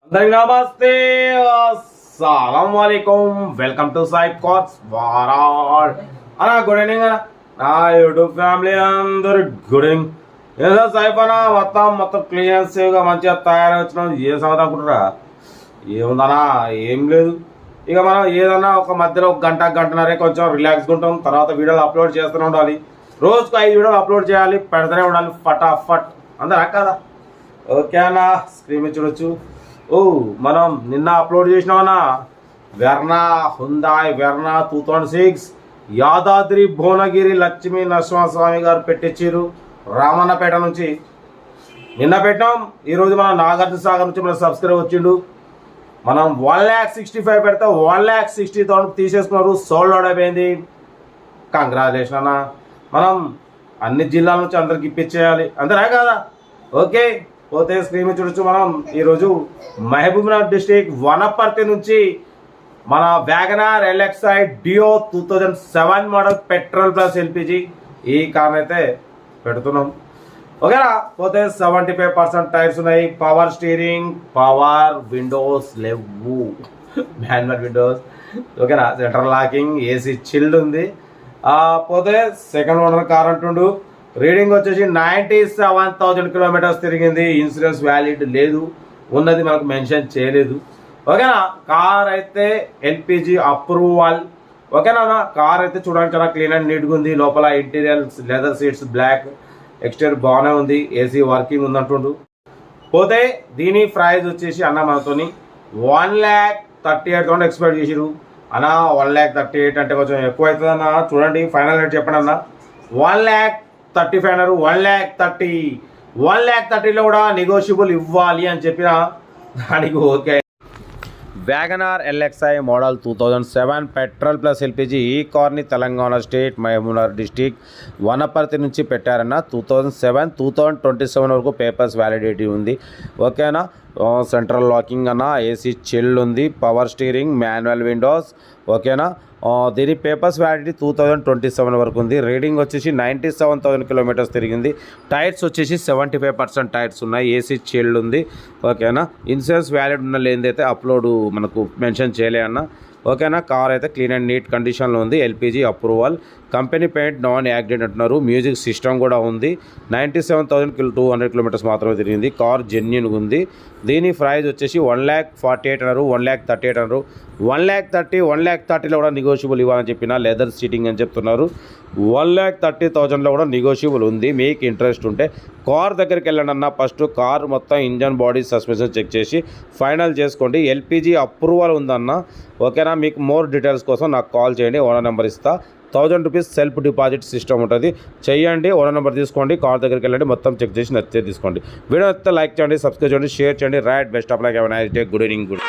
అందరికి నమస్తే, అస్సలం వాలేకుం. వెల్కమ్ టు సాయి కార్స్ వారాల్ అన్న. గుడ్ ఈవినింగ్ అన్న. నా యూట్యూబ్ ఫ్యామిలీ అందరు గుడ్ ఈవినింగ్. ఏదో సాయిప్ అన్న మొత్తం క్లియర్స్గా మంచిగా తయారై వచ్చినాం. ఏ సంగతి అనుకుంటారా? ఏముందన్నా, ఏం లేదు. ఇక మనం ఏదన్నా ఒక మధ్యలో ఒక గంటన్నరే కొంచెం రిలాక్స్గా ఉంటాం. తర్వాత వీడియోలు అప్లోడ్ చేస్తూనే ఉండాలి. రోజుకు 5 వీడియోలు అప్లోడ్ చేయాలి, పెడతానే ఉండాలి ఫటాఫట్. అందరా కదా? ఓకే అన్న, స్క్రీన్ మీద చూడొచ్చు. మనం నిన్న అప్లోడ్ చేసినామన్నా Verna Hyundai Verna 2006 Yadadri Bhuvanagiri Lakshmi Narasimhaswamy garu పెట్టించారు రామన్నపేట నుంచి. నిన్న పెట్టాం. ఈరోజు మనం నాగార్జున సాగర్ నుంచి మన సబ్స్క్రైబర్ వచ్చిండు. మనం 1,65,000 పెడితే 1,60,000 తీసేసుకున్నారు. సోల్డ్ అవుట్ అయిపోయింది. కంగ్రాచులేషన్ అన్న. మనం అన్ని జిల్లాల నుంచి అందరికి ఇప్పించేయాలి, అంతేనా కదా? ఓకే, పోతే స్క్రీన్ చూడొచ్చు. మనం ఈరోజు మహబూబ్నగర్ డిస్టిక్ వనపర్తి నుంచి మన వ్యాగనార్ ఎల్ఎక్స్ఐ డియో 2007 మోడల్ పెట్రోల్ ప్లస్ ఎల్పిజి ఈ కార్ అయితే పెడుతున్నాం. ఓకేనా? పోతే 75% టైర్స్ ఉన్నాయి. పవర్ స్టీరింగ్, పవర్ విండోస్ లేవు, మాన్యువల్ విండోస్. ఓకేనా? సెంట్రల్ లాకింగ్, ఏసీ చిల్డ్ ఉంది. పోతే సెకండ్ ఓనర్ కార్ అంటుండు. రీడింగ్ వచ్చేసి 97,000 కిలోమీటర్స్ తిరిగింది. ఇన్సూరెన్స్ వ్యాలిడ్ లేదు, ఉన్నది మనకు మెన్షన్ చేయలేదు. ఓకేనా? కార్ అయితే ఎల్పిజి అప్రూవల్. ఓకేనా? కార్ అయితే చూడడానికి చాలా క్లీన్ అండ్ నీట్గా ఉంది. లోపల interior leather seats black, exterior బాగానే ఉంది, ఏసీ వర్కింగ్ ఉందంటుండు. పోతే దీని ప్రైస్ వచ్చేసి అన్న మనతోని 1,38,000 ఎక్స్పెక్ట్ చేసిరు అన్న. 1,38,000 అంటే కొంచెం ఎక్కువ అవుతుంది అన్న. చూడండి, ఫైనల్ రేట్ చెప్పండి అన్న. 1,35,000 1,30,000 1,30,000లో కూడా నెగోషియబుల్ ఇవ్వాలి అని చెప్పిన దానికి okay. WagonR LXI model 2007 petrol plus LPG. ఈ కార్ని తెలంగాణ స్టేట్ మహబూబ్నగర్ డిస్టిక్ వనపర్తి నుంచి పెట్టారన్న. 2027 వరకు పేపర్స్ వ్యాలిడిటీ ఉంది. ఓకేనా? సెంట్రల్ లాకింగ్ అన్న, ఏసీ చిల్డ్ ఉంది, పవర్ స్టీరింగ్, మాన్యువల్ విండోస్. ఓకేనా? దీని పేపర్స్ వ్యాలిడిటీ 2027 వరకు ఉంది. రీడింగ్ వచ్చేసి 97,000 కిలోమీటర్స్ తిరిగింది. టైర్స్ వచ్చేసి 75% టైర్స్ ఉన్నాయి, ఏసీ చిల్డ్ ఉంది. ఓకేనా? ఇన్సూరెన్స్ వ్యాలిడ్ ఉన్న లేనిదైతే అప్లోడ్ మనకు మెన్షన్ చేయలే అన్న. ఓకేనా? కార్ అయితే క్లీన్ అండ్ నీట్ కండిషన్లో ఉంది. LPG approval, company paint, non accident అంటున్నారు. మ్యూజిక్ సిస్టమ్ కూడా ఉంది. 97,200 కిలోమీటర్స్ మాత్రమే తిరిగింది. కార్ జెన్యున్గా ఉంది. దీని ప్రైస్ వచ్చేసి 1,48,000 అన్నారు, 1,38,000 అన్నారు. 1,30,000లో కూడా నెగోషియబుల్ ఇవ్వాలని చెప్పిన. లెదర్ సీటింగ్ అని చెప్తున్నారు. 1,30,000లో కూడా నెగోషియబుల్ ఉంది. మీకు ఇంట్రెస్ట్ ఉంటే కార్ దగ్గరికి వెళ్ళండి అన్న. ఫస్ట్ కార్ మొత్తం ఇంజన్, బాడీ, సస్పెన్షన్ చెక్ చేసి ఫైనల్ చేసుకోండి. ఎల్పిజి అప్రూవల్ ఉందన్న. ఓకేనా? మీకు మోర్ డీటెయిల్స్ కోసం నాకు కాల్ చేయండి. ఓనర్ నెంబర్ ఇస్తా. 1,000 రూపీస్ సెల్ఫ్ డిపాజిట్ సిస్టమ్ ఉంటుంది. చెయ్యండి, ఓనర్ నెంబర్ తీసుకోండి, కార్ దగ్గరికి వెళ్ళండి, మొత్తం చెక్ చేసి నచ్చితే తీసుకోండి. వీడియో నచ్చితే లైక్ చేయండి, సబ్స్క్రైబ్ చేయండి, షేర్ చేయండి. Right, best of luck, have a nice day, good evening, good.